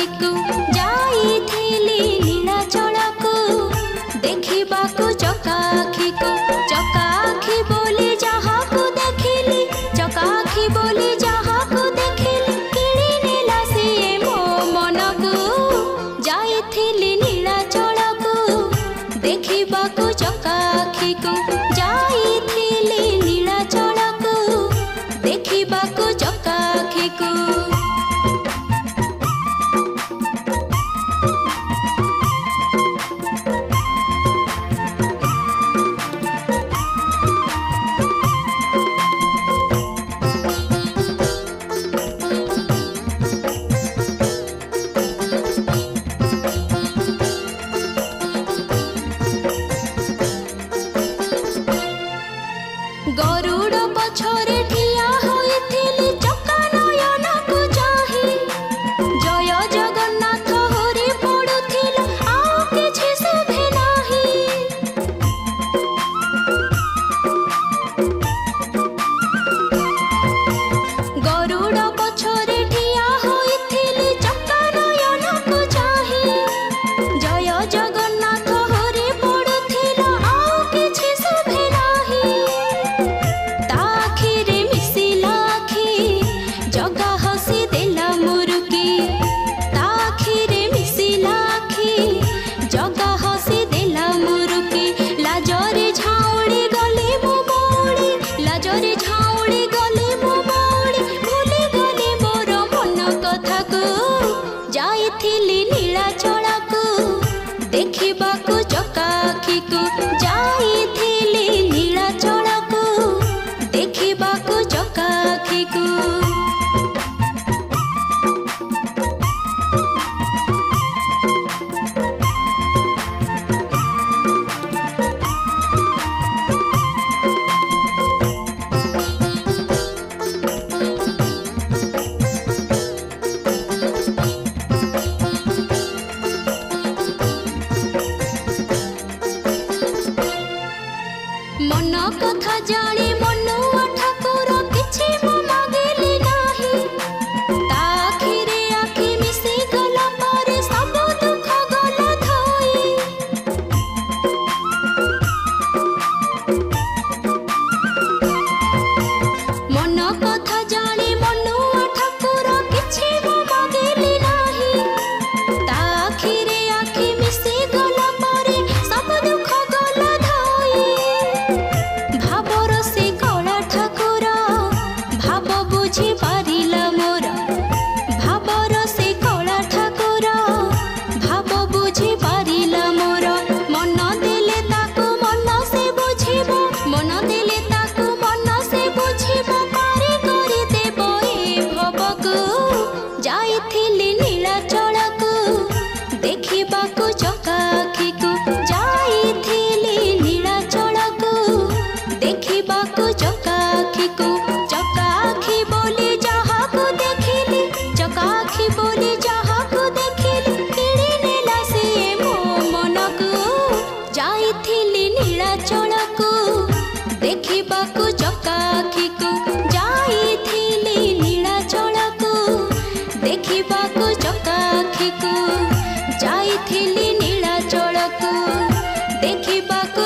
चकाखीकु जाइथिली नीलाचलकु देखिबाकु चकाखीकु चकाखी बोली जहाकु देखिली चकाखी बोली जहाकु देखिली किणी नेला सिए मो मनकु जाइथिली नीलाचलकु देखिबाकु चकाखीकु जाइथिली नीलाचलकु देखिबाकु चकाखीकु गरुड़ पछरे ठिया होइथिली चका नयनकु चाहि जय जगन्नाथ हरि पडुथिला आउ किछि सुभे नाही गरुड़ पछरे ठिया होइथिली चका नयनकु चाहि जय जगन्नाथ हरि पडुथिला आउ किछि सुभे नाही ताखिरे मिसिलाखी जगा हसी देला मुरुकी ताखिरे मिसिलाखी जगा हसी देला मुरुकी लाजरे झाउली गले मो बौड़ी लाजरे झाउली गले मो बौड़ी भूली गली मोर मन कथाकू जाइथिली नीलाचलकु देखिबाकु चकाखीकु जाइथिली नीलाचलकु देखिबाकु चकाखीकु मन कथा जानी मनुआ ठाकुर किछि मो मागिली नाही ताखिरे आखि मिसी गला परे सब दुख गला धोई मन कथा जानी मनुआ ठाकुर किछि मो मागिली नाही ताखिरे आखि मिसी गला परे सब दुख गला धोई भावर से कला ठाकुर भाव बुझी पारिला मोर भावर से कला ठाकुर भाव बुझी पारिला मोर मन देले ताकू मन से बुझिबो मन देले ताकू मन से बुझिबो पारी करि देबो ए भवकु जाइथिली नीलाचलकु देखिबाकु चकाखीकु जाइथिली नीलाचलकु देखिबाकु चकाखीकु चकाखी बोली जहाकु देखिली चकाखी बोली जहाकु देखिली किणी नेला सिए मो मनकु जाइथिली नीलाचलकु देखिबाकु चकाखीकु जाइथिली नीलाचलकु देखिबाकु चकाखीकु जाइथिली नीलाचलकु देखिबाकु